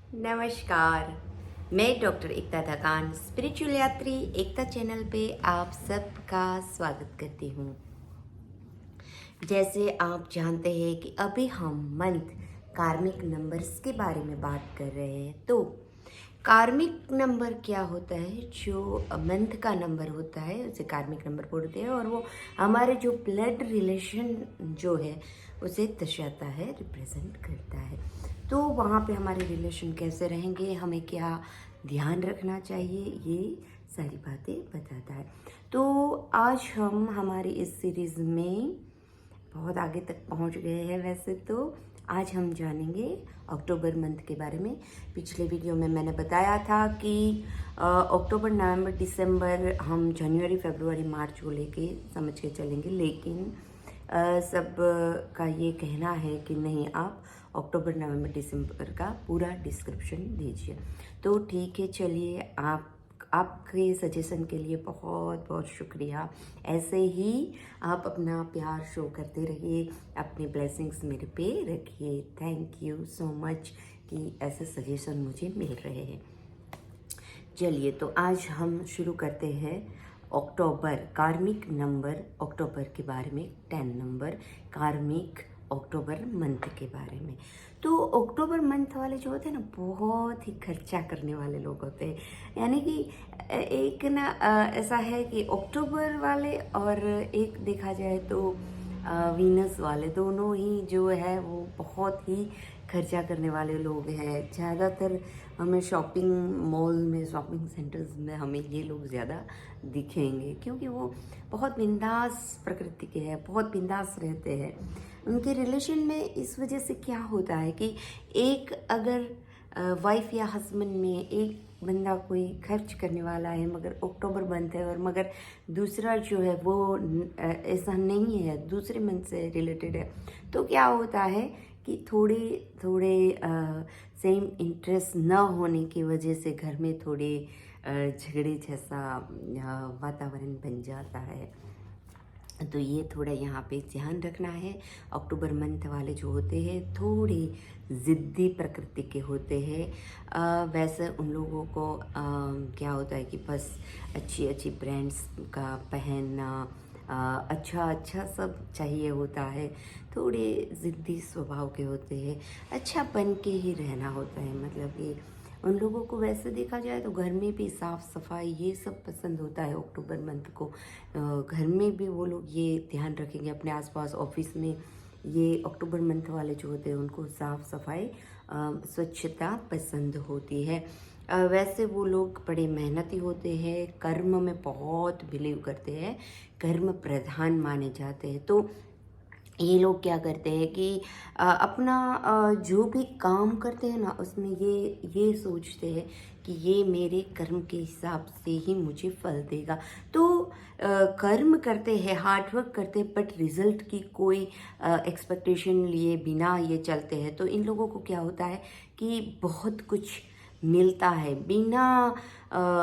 नमस्कार। मैं डॉक्टर एकता थकान स्पिरिचुअल यात्री एकता चैनल पे आप सबका स्वागत करती हूँ। जैसे आप जानते हैं कि अभी हम मंथ कार्मिक नंबर्स के बारे में बात कर रहे हैं। तो कार्मिक नंबर क्या होता है? जो मंथ का नंबर होता है उसे कार्मिक नंबर बोलते हैं, और वो हमारे जो ब्लड रिलेशन जो है उसे दर्शाता है, रिप्रेजेंट करता है। तो वहाँ पे हमारे रिलेशन कैसे रहेंगे, हमें क्या ध्यान रखना चाहिए, ये सारी बातें बताता है। तो आज हम हमारी इस सीरीज़ में बहुत आगे तक पहुंच गए हैं। वैसे तो आज हम जानेंगे अक्टूबर मंथ के बारे में। पिछले वीडियो में मैंने बताया था कि अक्टूबर, नवंबर, दिसंबर हम जनवरी, फरवरी, मार्च को लेके समझ के चलेंगे, लेकिन सब का ये कहना है कि नहीं, आप अक्टूबर, नवंबर, दिसंबर का पूरा डिस्क्रिप्शन दीजिए। तो ठीक है, चलिए, आपके सजेशन के लिए बहुत बहुत शुक्रिया। ऐसे ही आप अपना प्यार शो करते रहिए, अपने ब्लेसिंग्स मेरे पे रखिए। थैंक यू सो मच कि ऐसे सजेशन मुझे मिल रहे हैं। चलिए, तो आज हम शुरू करते हैं अक्टूबर कार्मिक नंबर अक्टूबर के बारे में, 10 नंबर कार्मिक अक्टूबर मंथ के बारे में। तो अक्टूबर मंथ वाले जो होते हैं ना, बहुत ही खर्चा करने वाले लोग होते हैं। यानी कि एक ना ऐसा है कि अक्टूबर वाले और एक देखा जाए तो वीनस वाले, दोनों ही जो है वो बहुत ही खर्चा करने वाले लोग हैं। ज़्यादातर हमें शॉपिंग मॉल में, शॉपिंग सेंटर्स में हमें ये लोग ज़्यादा दिखेंगे, क्योंकि वो बहुत बिंदास प्रकृति के हैं, बहुत बिंदास रहते हैं। उनके रिलेशन में इस वजह से क्या होता है कि एक अगर वाइफ या हस्बैंड में एक बंदा कोई खर्च करने वाला है, मगर अक्टूबर मंथ है, और मगर दूसरा जो है वो ऐसा नहीं है, दूसरे मंथ से रिलेटेड है, तो क्या होता है कि थोड़े थोड़े सेम इंटरेस्ट न होने की वजह से घर में थोड़े झगड़े जैसा वातावरण बन जाता है। तो ये थोड़ा यहाँ पे ध्यान रखना है। अक्टूबर मंथ वाले जो होते हैं थोड़े ज़िद्दी प्रकृति के होते हैं। वैसे उन लोगों को क्या होता है कि बस अच्छी अच्छी ब्रांड्स का पहनना, अच्छा अच्छा सब चाहिए होता है। थोड़े ज़िद्दी स्वभाव के होते हैं, अच्छा बन के ही रहना होता है। मतलब कि उन लोगों को वैसे देखा जाए तो घर में भी साफ़ सफाई ये सब पसंद होता है अक्टूबर मंथ को। घर में भी वो लोग ये ध्यान रखेंगे, अपने आसपास, ऑफिस में। ये अक्टूबर मंथ वाले जो होते हैं उनको साफ़ सफाई, स्वच्छता पसंद होती है। वैसे वो लोग बड़े मेहनती होते हैं, कर्म में बहुत बिलीव करते हैं, कर्म प्रधान माने जाते हैं। तो ये लोग क्या करते हैं कि अपना जो भी काम करते हैं ना, उसमें ये सोचते हैं कि ये मेरे कर्म के हिसाब से ही मुझे फल देगा। तो कर्म करते हैं, हार्डवर्क करते हैं, बट रिजल्ट की कोई एक्सपेक्टेशन लिए बिना ये चलते हैं। तो इन लोगों को क्या होता है कि बहुत कुछ मिलता है, बिना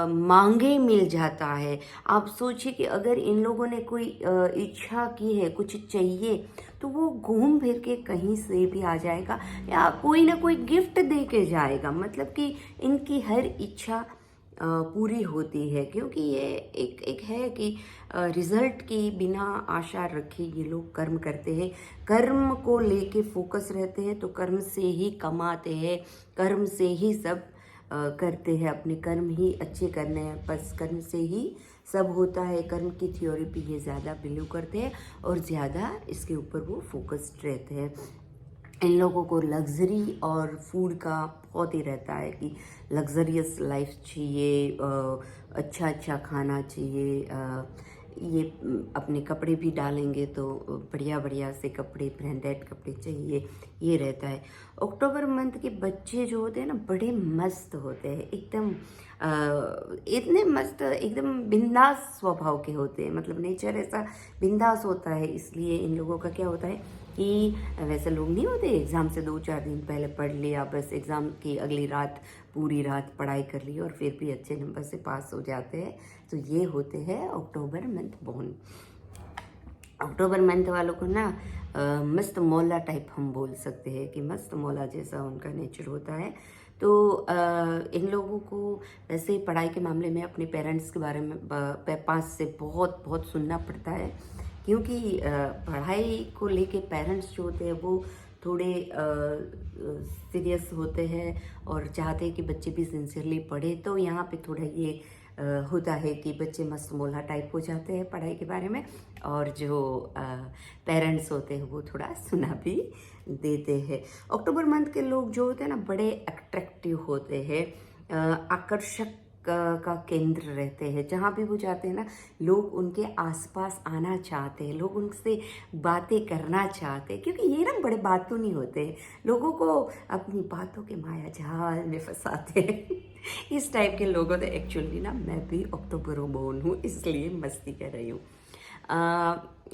मांगे मिल जाता है। आप सोचिए कि अगर इन लोगों ने कोई इच्छा की है, कुछ चाहिए, तो वो घूम फिर के कहीं से भी आ जाएगा, या कोई ना कोई गिफ्ट दे के जाएगा। मतलब कि इनकी हर इच्छा पूरी होती है, क्योंकि ये एक है कि रिजल्ट की बिना आशा रखे ये लोग कर्म करते हैं। कर्म को लेके फोकस रहते हैं, तो कर्म से ही कमाते हैं, कर्म से ही सब करते हैं। अपने कर्म ही अच्छे करने हैं, बस कर्म से ही सब होता है। कर्म की थ्योरी पे ये ज़्यादा बिलीव करते हैं और ज़्यादा इसके ऊपर वो फोकस्ड रहते हैं। इन लोगों को लग्जरी और फूड का बहुत ही रहता है कि लग्जरियस लाइफ चाहिए, अच्छा अच्छा खाना चाहिए। ये अपने कपड़े भी डालेंगे तो बढ़िया बढ़िया से कपड़े, ब्रांडेड कपड़े चाहिए, ये रहता है। अक्टूबर मंथ के बच्चे जो होते हैं ना, बड़े मस्त होते हैं, एकदम इतने मस्त, एकदम बिंदास स्वभाव के होते हैं। मतलब नेचर ऐसा बिंदास होता है, इसलिए इन लोगों का क्या होता है कि वैसे लोग नहीं होते, एग्ज़ाम से 2-4 दिन पहले पढ़ लिया, बस एग्ज़ाम की अगली रात पूरी रात पढ़ाई कर ली और फिर भी अच्छे नंबर से पास हो जाते हैं। तो ये होते हैं अक्टूबर मंथ बोर्न। अक्टूबर मंथ वालों को ना मस्त मौला टाइप हम बोल सकते हैं कि मस्त मौला जैसा उनका नेचर होता है। तो इन लोगों को वैसे पढ़ाई के मामले में अपने पेरेंट्स के बारे में पास से बहुत बहुत सुनना पड़ता है, क्योंकि पढ़ाई को लेके पेरेंट्स जो होते हैं वो थोड़े सीरियस होते हैं और चाहते हैं कि बच्चे भी सिंसियरली पढ़े। तो यहाँ पे थोड़ा ये होता है कि बच्चे मस्त मौला टाइप हो जाते हैं पढ़ाई के बारे में, और जो पेरेंट्स होते हैं वो थोड़ा सुना भी देते हैं। अक्टूबर मंथ के लोग जो होते हैं ना बड़े अट्रैक्टिव होते हैं, आकर्षक का केंद्र रहते हैं। जहाँ भी वो जाते हैं ना लोग उनके आसपास आना चाहते हैं, लोग उनसे बातें करना चाहते हैं, क्योंकि ये ना बड़े बातों नहीं होते हैं, लोगों को अपनी बातों के माया जाल में फंसाते हैं। इस टाइप के लोगों तो एक्चुअली ना मैं भी अक्टूबर बोर्न हूँ, इसलिए मस्ती कर रही हूँ।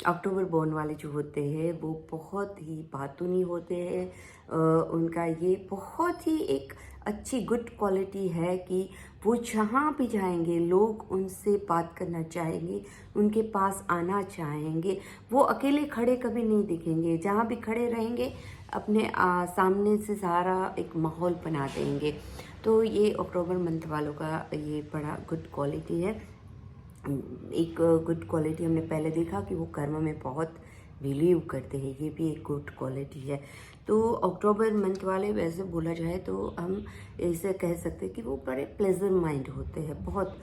अक्टूबर बोर्न वाले जो होते हैं वो बहुत ही बातूनी होते हैं। उनका ये बहुत ही एक अच्छी गुड क्वालिटी है कि वो जहाँ भी जाएंगे लोग उनसे बात करना चाहेंगे, उनके पास आना चाहेंगे। वो अकेले खड़े कभी नहीं दिखेंगे, जहाँ भी खड़े रहेंगे अपने सामने से सारा एक माहौल बना देंगे। तो ये अक्टूबर मंथ वालों का ये बड़ा गुड क्वालिटी है। एक गुड क्वालिटी हमने पहले देखा कि वो कर्म में बहुत बिलीव करते हैं, ये भी एक गुड क्वालिटी है। तो अक्टूबर मंथ वाले वैसे बोला जाए तो हम ऐसे कह सकते हैं कि वो बड़े प्लेजर माइंड होते हैं, बहुत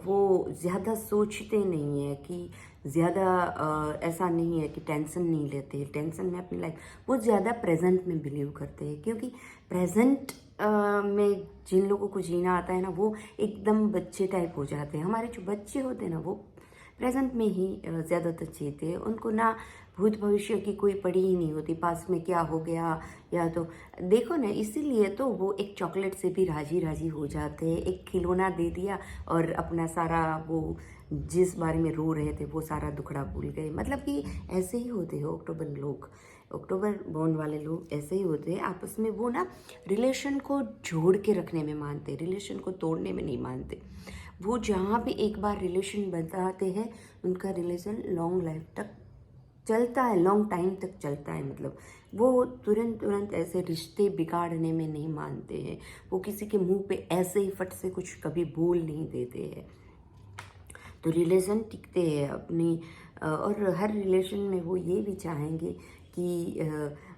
वो ज़्यादा सोचते नहीं है कि ज़्यादा ऐसा नहीं है कि टेंशन नहीं लेते, टेंशन में अपनी लाइफ वो ज़्यादा प्रेजेंट में बिलीव करते हैं। क्योंकि प्रेजेंट में जिन लोगों को जीना आता है ना वो एकदम बच्चे टाइप हो जाते हैं। हमारे जो बच्चे होते हैं ना वो प्रेजेंट में ही ज़्यादातर जीते हैं, उनको ना भूत भविष्य की कोई पड़ी ही नहीं होती, पास में क्या हो गया या तो देखो ना, इसीलिए तो वो एक चॉकलेट से भी राजी राजी हो जाते हैं, एक खिलौना दे दिया और अपना सारा वो जिस बारे में रो रहे थे वो सारा दुखड़ा भूल गए। मतलब कि ऐसे ही होते हैं अक्टूबर लोग, अक्टूबर बोर्न वाले लोग ऐसे ही होते हैं। आपस में वो ना रिलेशन को जोड़ के रखने में मानते, रिलेशन को तोड़ने में नहीं मानते। वो जहाँ भी एक बार रिलेशन बनाते हैं उनका रिलेशन लॉन्ग लाइफ तक चलता है, लॉन्ग टाइम तक चलता है। मतलब वो तुरंत ऐसे रिश्ते बिगाड़ने में नहीं मानते हैं, वो किसी के मुंह पे ऐसे ही फट से कुछ कभी बोल नहीं देते हैं। तो रिलेशन टिकते हैं अपनी, और हर रिलेशन में वो ये भी चाहेंगे कि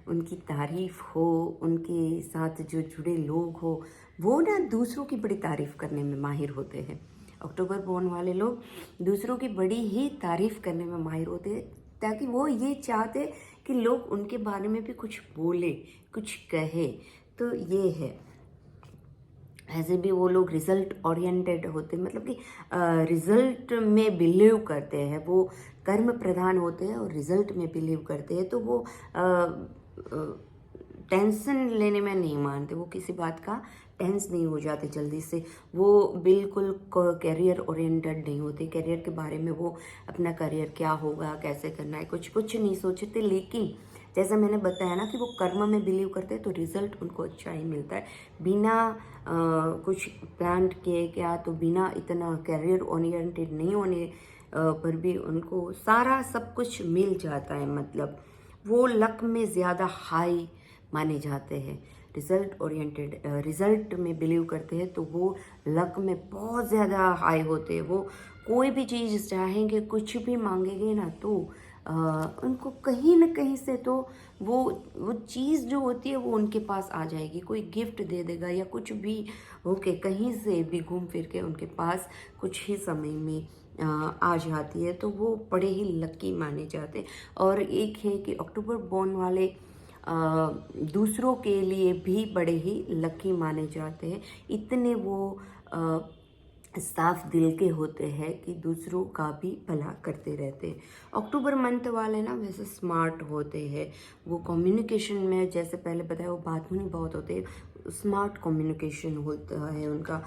उनकी तारीफ़ हो, उनके साथ जो जुड़े लोग हो वो ना दूसरों की बड़ी तारीफ़ करने में माहिर होते हैं। अक्टूबर बोर्न वाले लोग दूसरों की बड़ी ही तारीफ़ करने में माहिर होते हैं, ताकि वो ये चाहते कि लोग उनके बारे में भी कुछ बोले, कुछ कहे। तो ये है, ऐसे भी वो लोग रिजल्ट ओरिएंटेड होते हैं, मतलब कि रिजल्ट में बिलीव करते हैं, वो कर्म प्रधान होते हैं और रिजल्ट में बिलीव करते हैं। तो वो टेंशन लेने में नहीं मानते, वो किसी बात का टेंस नहीं हो जाते जल्दी से। वो बिल्कुल कैरियर ओरिएंटेड नहीं होते, कैरियर के बारे में वो अपना करियर क्या होगा, कैसे करना है, कुछ नहीं सोचते। लेकिन जैसा मैंने बताया ना कि वो कर्म में बिलीव करते हैं तो रिजल्ट उनको अच्छा ही मिलता है, बिना कुछ प्लान किए क्या, तो बिना इतना कैरियर ओरिएंटेड नहीं होने पर भी उनको सारा सब कुछ मिल जाता है। मतलब वो लक में ज़्यादा हाई माने जाते हैं, रिजल्ट ओरिएंटेड, रिजल्ट में बिलीव करते हैं तो वो लक में बहुत ज़्यादा हाई होते हैं। वो कोई भी चीज़ चाहेंगे, कुछ भी मांगेंगे ना तो उनको कहीं ना कहीं से तो वो चीज़ जो होती है वो उनके पास आ जाएगी। कोई गिफ्ट दे देगा या कुछ भी होके कहीं से भी घूम फिर के उनके पास कुछ ही समय में आ जाती है। तो वो बड़े ही लकी माने जाते हैं। और एक है कि अक्टूबर बोर्न वाले दूसरों के लिए भी बड़े ही लकी माने जाते हैं, इतने वो साफ दिल के होते हैं कि दूसरों का भी भला करते रहते हैं। अक्टूबर मंथ वाले ना वैसे स्मार्ट होते हैं, वो कम्युनिकेशन में जैसे पहले बताया वो बातूनी बहुत होते हैं, स्मार्ट कम्युनिकेशन होता है उनका।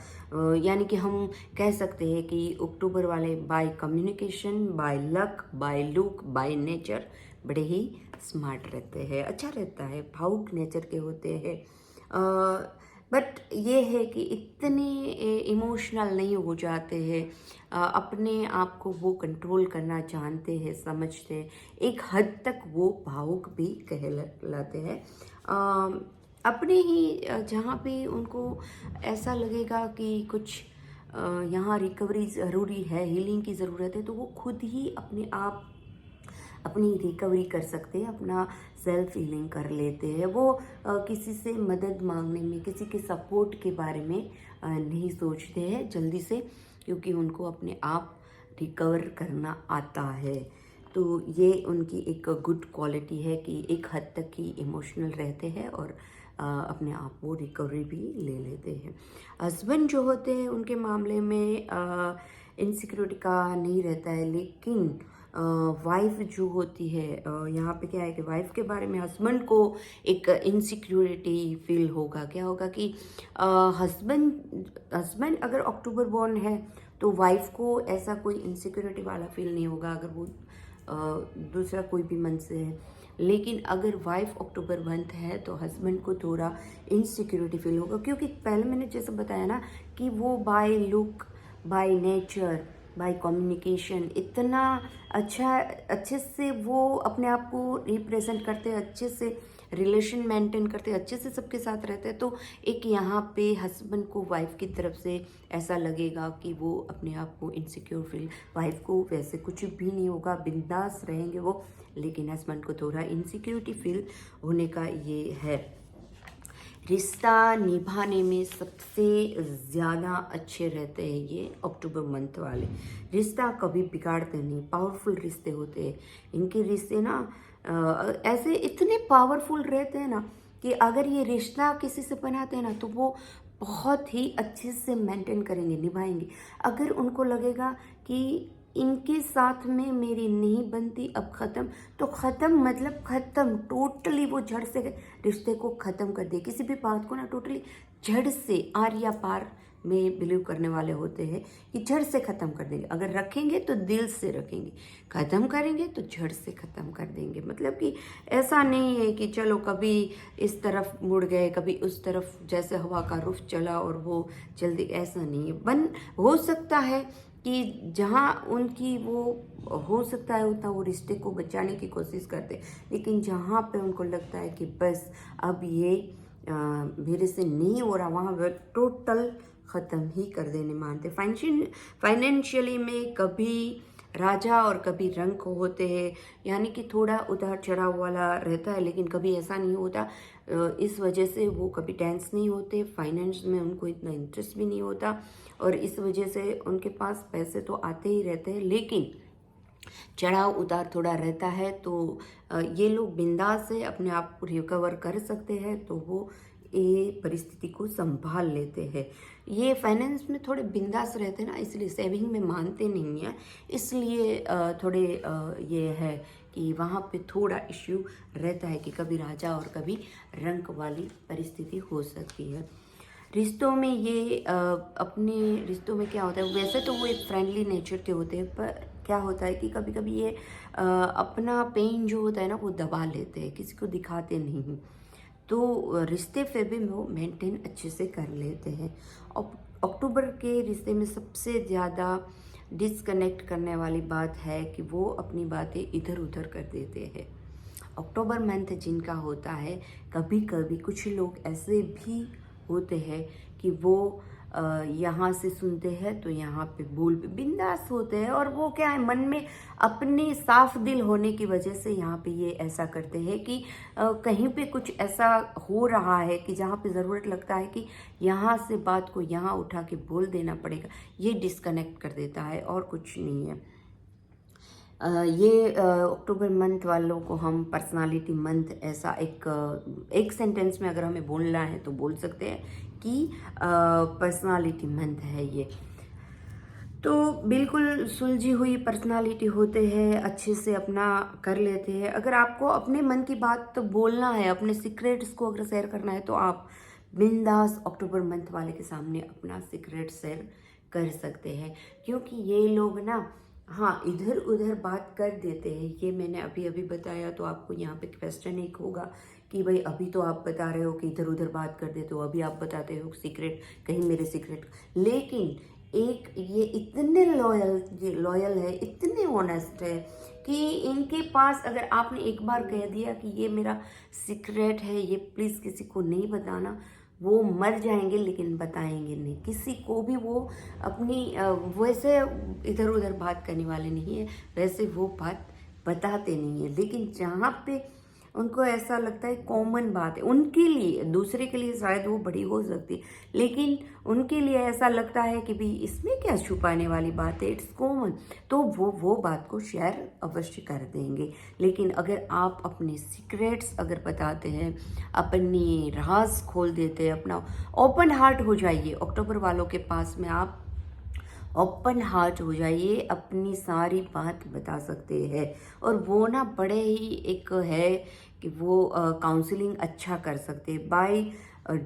यानी कि हम कह सकते हैं कि अक्टूबर वाले by communication, by luck, by look, by nature बड़े ही स्मार्ट रहते हैं, अच्छा रहता है, भावुक नेचर के होते हैं। बट ये है कि इतने इमोशनल नहीं हो जाते हैं, अपने आप को वो कंट्रोल करना जानते हैं, समझते हैं, एक हद तक वो भावुक भी कहलाते हैं। अपने ही जहाँ पे उनको ऐसा लगेगा कि कुछ यहाँ रिकवरी ज़रूरी है, हीलिंग की ज़रूरत है, तो वो खुद ही अपने आप अपनी रिकवरी कर सकते हैं, अपना सेल्फ हीलिंग कर लेते हैं। वो किसी से मदद मांगने में, किसी के सपोर्ट के बारे में नहीं सोचते हैं जल्दी से, क्योंकि उनको अपने आप रिकवर करना आता है। तो ये उनकी एक गुड क्वालिटी है कि एक हद तक ही इमोशनल रहते हैं और अपने आप वो रिकवरी भी ले लेते हैं। हस्बैंड जो होते हैं उनके मामले में इनसिक्योरिटी का नहीं रहता है, लेकिन वाइफ जो होती है, यहाँ पे क्या है कि वाइफ के बारे में हस्बैंड को एक इनसिक्योरिटी फील होगा। क्या होगा कि हस्बैंड अगर अक्टूबर बॉर्न है तो वाइफ को ऐसा कोई इनसिक्योरिटी वाला फील नहीं होगा अगर वो दूसरा कोई भी मंथ से है। लेकिन अगर वाइफ अक्टूबर मंथ है तो हस्बैंड को थोड़ा इनसिक्योरिटी फील होगा, क्योंकि पहले मैंने जैसे बताया ना कि वो by look, by nature, by communication इतना अच्छे से वो अपने आप को रिप्रेजेंट करते हैं, अच्छे से रिलेशन मेंटेन करते हैं, अच्छे से सबके साथ रहते हैं। तो एक यहाँ पे हस्बैंड को वाइफ की तरफ से ऐसा लगेगा कि वो अपने आप को इनसिक्योर फील, वाइफ को वैसे कुछ भी नहीं होगा, बिंदास रहेंगे वो, लेकिन हस्बैंड को थोड़ा इनसिक्योरिटी फील होने का ये है। रिश्ता निभाने में सबसे ज़्यादा अच्छे रहते हैं ये अक्टूबर मंथ वाले। रिश्ता कभी बिगाड़ते नहीं, पावरफुल रिश्ते होते हैं इनके। रिश्ते ना ऐसे इतने पावरफुल रहते हैं ना कि अगर ये रिश्ता किसी से बनाते हैं ना तो वो बहुत ही अच्छे से मेंटेन करेंगे, निभाएंगे। अगर उनको लगेगा कि इनके साथ में मेरी नहीं बनती, अब ख़त्म, तो ख़त्म मतलब ख़त्म, टोटली वो जड़ से रिश्ते को ख़त्म कर दे। किसी भी बात को ना टोटली जड़ से, आर या पार में बिलीव करने वाले होते हैं कि जड़ से ख़त्म कर देंगे। अगर रखेंगे तो दिल से रखेंगे, ख़त्म करेंगे तो जड़ से ख़त्म कर देंगे। मतलब कि ऐसा नहीं है कि चलो कभी इस तरफ मुड़ गए, कभी उस तरफ, जैसे हवा का रुख चला और वो जल्दी, ऐसा नहीं है। हो सकता है कि जहाँ उनकी वो हो सकता है उतना वो रिश्ते को बचाने की कोशिश करते, लेकिन जहाँ पे उनको लगता है कि बस अब ये मेरे से नहीं हो रहा, वहाँ वो टोटल ख़त्म ही कर देने मानते। फाइनेंशियली में कभी राजा और कभी रंक होते हैं, यानी कि थोड़ा उतार चढ़ाव वाला रहता है, लेकिन कभी ऐसा नहीं होता। इस वजह से वो कभी टेंस नहीं होते, फाइनेंस में उनको इतना इंटरेस्ट भी नहीं होता, और इस वजह से उनके पास पैसे तो आते ही रहते हैं, लेकिन चढ़ाव उतार थोड़ा रहता है। तो ये लोग बिंदास से अपने आप को रिकवर कर सकते हैं, तो वो ये परिस्थिति को संभाल लेते हैं। ये फाइनेंस में थोड़े बिंदास रहते हैं ना, इसलिए सेविंग में मानते नहीं हैं, इसलिए थोड़े ये है कि वहाँ पे थोड़ा इश्यू रहता है कि कभी राजा और कभी रंक वाली परिस्थिति हो सकती है। रिश्तों में ये अपने रिश्तों में क्या होता है, वैसे तो वो एक फ्रेंडली नेचर के होते हैं, पर क्या होता है कि कभी कभी ये अपना पेन जो होता है ना वो दबा लेते हैं, किसी को दिखाते नहीं। तो रिश्ते फिर भी वो मेंटेन अच्छे से कर लेते हैं। अक्टूबर के रिश्ते में सबसे ज़्यादा डिस्कनेक्ट करने वाली बात है कि वो अपनी बातें इधर उधर कर देते हैं। अक्टूबर मंथ जिनका होता है, कभी कभी कुछ लोग ऐसे भी होते हैं कि वो यहाँ से सुनते हैं तो यहाँ पे बोल पे बिंदास होते हैं, और वो क्या है, मन में अपने साफ दिल होने की वजह से यहाँ पे ये ऐसा करते हैं कि कहीं पे कुछ ऐसा हो रहा है कि जहाँ पे ज़रूरत लगता है कि यहाँ से बात को यहाँ उठा के बोल देना पड़ेगा, ये डिस्कनेक्ट कर देता है, और कुछ नहीं है। ये अक्टूबर मंथ वालों को हम पर्सनालिटी मंथ ऐसा एक सेंटेंस में अगर हमें बोलना है तो बोल सकते हैं कि पर्सनालिटी मंथ है ये। तो बिल्कुल सुलझी हुई पर्सनालिटी होते हैं, अच्छे से अपना कर लेते हैं। अगर आपको अपने मन की बात तो बोलना है, अपने सीक्रेट्स को अगर शेयर करना है, तो आप बिंदास अक्टूबर मंथ वाले के सामने अपना सीक्रेट शेयर कर सकते हैं, क्योंकि ये लोग ना, हाँ, इधर उधर बात कर देते हैं। ये मैंने अभी अभी बताया, तो आपको यहाँ पे क्वेश्चन एक होगा कि भाई अभी तो आप बता रहे हो कि इधर उधर बात कर देते हो, अभी आप बताते हो सीक्रेट, कहीं मेरे सीक्रेट, लेकिन एक ये इतने लॉयल है, इतने ऑनेस्ट है कि इनके पास अगर आपने एक बार कह दिया कि ये मेरा सीक्रेट है, ये प्लीज़ किसी को नहीं बताना, वो मर जाएंगे लेकिन बताएंगे नहीं किसी को भी। वो अपनी वैसे इधर उधर बात करने वाले नहीं है, वैसे वो बात बताते नहीं है। लेकिन जहाँ पे उनको ऐसा लगता है कॉमन बात है उनके लिए, दूसरे के लिए शायद वो बड़ी हो सकती है, लेकिन उनके लिए ऐसा लगता है कि भाई इसमें क्या छुपाने वाली बात है, इट्स कॉमन, तो वो बात को शेयर अवश्य कर देंगे। लेकिन अगर आप अपने सीक्रेट्स अगर बताते हैं, अपनी राज खोल देते हैं, अपना ओपन हार्ट हो जाइए, अक्टूबर वालों के पास में आप ओपन हार्ट हो जाइए, अपनी सारी बात बता सकते हैं। और वो ना बड़े ही एक है कि वो काउंसलिंग अच्छा कर सकते हैं। बाय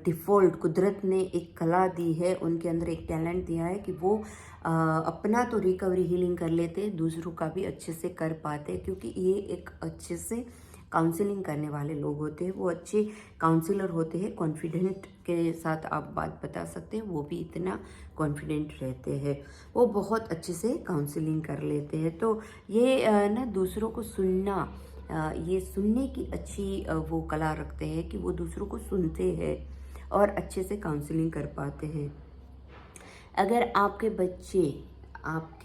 डिफ़ॉल्ट कुदरत ने एक कला दी है, उनके अंदर एक टैलेंट दिया है कि वो अपना तो रिकवरी हीलिंग कर लेते, दूसरों का भी अच्छे से कर पाते, क्योंकि ये एक अच्छे से काउंसलिंग करने वाले लोग होते हैं, वो अच्छे काउंसलर होते हैं। कॉन्फिडेंट के साथ आप बात बता सकते हैं, वो भी इतना कॉन्फिडेंट रहते हैं, वो बहुत अच्छे से काउंसलिंग कर लेते हैं। तो ये ना दूसरों को सुनना, ये सुनने की अच्छी वो कला रखते हैं कि वो दूसरों को सुनते हैं और अच्छे से काउंसलिंग कर पाते हैं। अगर आपके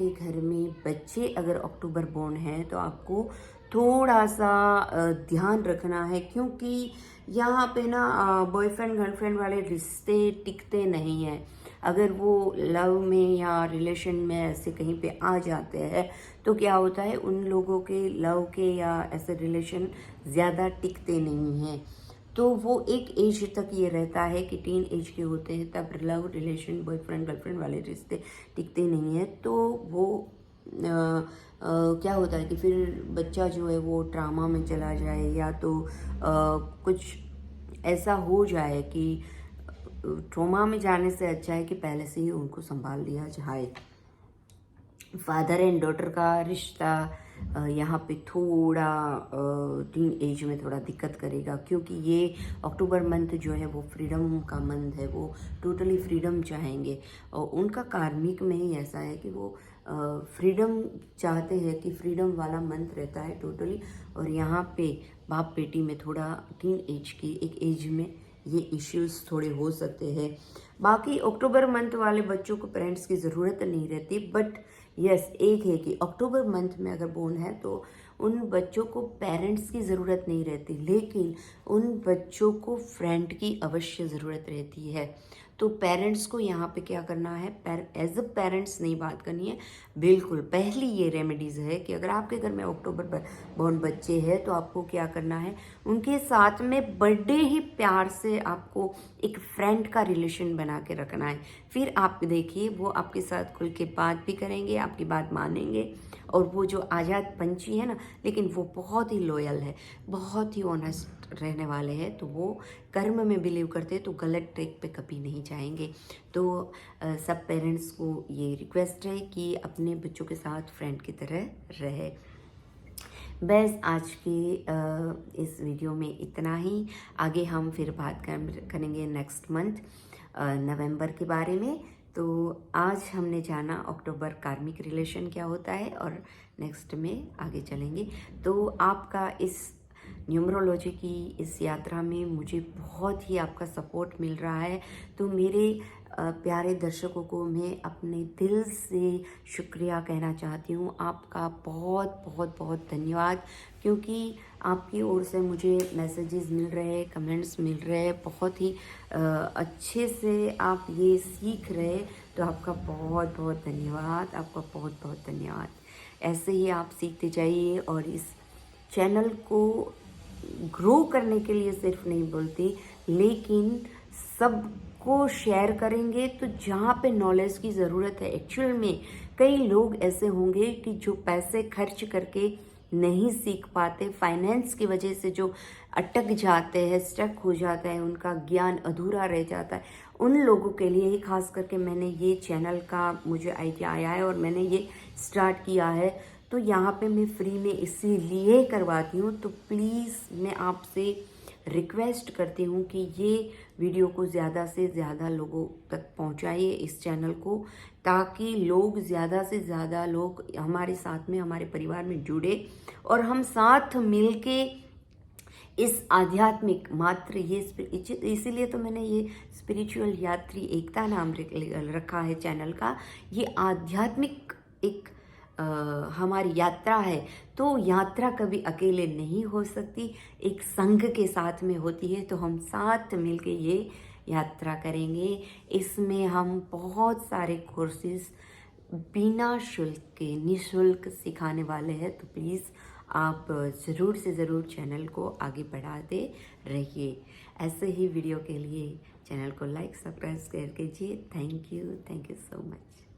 घर में बच्चे अगर अक्टूबर बोर्न हैं तो आपको थोड़ा सा ध्यान रखना है, क्योंकि यहाँ पे ना बॉयफ्रेंड गर्लफ्रेंड वाले रिश्ते टिकते नहीं हैं। अगर वो लव में या रिलेशन में ऐसे कहीं पे आ जाते हैं तो क्या होता है, उन लोगों के लव के या ऐसे रिलेशन ज़्यादा टिकते नहीं हैं। तो वो एक एज तक ये रहता है कि टीन एज के होते हैं, तब लव रिलेशन बॉयफ्रेंड गर्लफ्रेंड वाले रिश्ते टिकते नहीं हैं। तो वो क्या होता है कि फिर बच्चा जो है वो ट्रामा में चला जाए, या तो कुछ ऐसा हो जाए कि ट्रॉमा में जाने से अच्छा है कि पहले से ही उनको संभाल लिया जाए। फादर एंड डॉटर का रिश्ता यहाँ पे थोड़ा टीन एज में थोड़ा दिक्कत करेगा, क्योंकि ये अक्टूबर मंथ जो है वो फ्रीडम का मंथ है, वो टोटली फ्रीडम चाहेंगे। और उनका कार्मिक में ही ऐसा है कि वो फ्रीडम चाहते हैं, कि फ्रीडम वाला मंथ रहता है टोटली। और यहाँ पे बाप बेटी में थोड़ा टीन एज की एक एज में ये इश्यूज थोड़े हो सकते हैं। बाकी अक्टूबर मंथ वाले बच्चों को पेरेंट्स की ज़रूरत नहीं रहती, बट यस एक है कि अक्टूबर मंथ में अगर बोर्न है तो उन बच्चों को पेरेंट्स की ज़रूरत नहीं रहती, लेकिन उन बच्चों को फ्रेंड की अवश्य ज़रूरत रहती है। तो पेरेंट्स को यहाँ पे क्या करना है, एज अ पेरेंट्स नहीं बात करनी है बिल्कुल। पहली ये रेमेडीज़ है कि अगर आपके घर में अक्टूबर बोर्न बच्चे हैं तो आपको क्या करना है, उनके साथ में बड़े ही प्यार से आपको एक फ्रेंड का रिलेशन बना के रखना है। फिर आप देखिए वो आपके साथ खुल के बात भी करेंगे, आपकी बात मानेंगे। और वो जो आज़ाद पंछी है ना, लेकिन वो बहुत ही लॉयल है, बहुत ही ऑनेस्ट रहने वाले हैं, तो वो कर्म में बिलीव करते हैं, तो गलत ट्रैक पे कभी नहीं जाएंगे। तो सब पेरेंट्स को ये रिक्वेस्ट है कि अपने बच्चों के साथ फ्रेंड की तरह रहे। बस आज की इस वीडियो में इतना ही। आगे हम फिर बात करेंगे नेक्स्ट मंथ नवंबर के बारे में। तो आज हमने जाना अक्टूबर कार्मिक रिलेशन क्या होता है, और नेक्स्ट में आगे चलेंगे। तो आपका इस न्यूमरोलॉजी की इस यात्रा में मुझे बहुत ही आपका सपोर्ट मिल रहा है। तो मेरे प्यारे दर्शकों को मैं अपने दिल से शुक्रिया कहना चाहती हूँ। आपका बहुत बहुत बहुत धन्यवाद, क्योंकि आपकी ओर से मुझे मैसेजेस मिल रहे हैं, कमेंट्स मिल रहे हैं, बहुत ही अच्छे से आप ये सीख रहे, तो आपका बहुत बहुत धन्यवाद, आपका बहुत बहुत धन्यवाद। ऐसे ही आप सीखते जाइए, और इस चैनल को ग्रो करने के लिए सिर्फ नहीं बोलती, लेकिन सबको शेयर करेंगे। तो जहाँ पे नॉलेज की ज़रूरत है, एक्चुअल में कई लोग ऐसे होंगे कि जो पैसे खर्च करके नहीं सीख पाते, फाइनेंस की वजह से जो अटक जाते हैं, स्टक हो जाता है, उनका ज्ञान अधूरा रह जाता है, उन लोगों के लिए ही खास करके मैंने ये चैनल का मुझे आइडिया आया है और मैंने ये स्टार्ट किया है। तो यहाँ पे मैं फ्री में इसीलिए करवाती हूँ। तो प्लीज़ मैं आपसे रिक्वेस्ट करती हूँ कि ये वीडियो को ज़्यादा से ज़्यादा लोगों तक पहुँचाइए, इस चैनल को, ताकि लोग ज़्यादा से ज़्यादा लोग हमारे साथ में, हमारे परिवार में जुड़े और हम साथ मिलके इस आध्यात्मिक मात्र ये इसीलिए तो मैंने ये स्पिरिचुअल यात्री एकता नाम रखा है चैनल का। ये आध्यात्मिक एक हमारी यात्रा है, तो यात्रा कभी अकेले नहीं हो सकती, एक संघ के साथ में होती है। तो हम साथ मिलके ये यात्रा करेंगे। इसमें हम बहुत सारे कोर्सेज बिना शुल्क के निःशुल्क सिखाने वाले हैं। तो प्लीज़ आप ज़रूर से ज़रूर चैनल को आगे बढ़ाते रहिए। ऐसे ही वीडियो के लिए चैनल को लाइक सब्सक्राइब शेयर कीजिए। Thank you so much.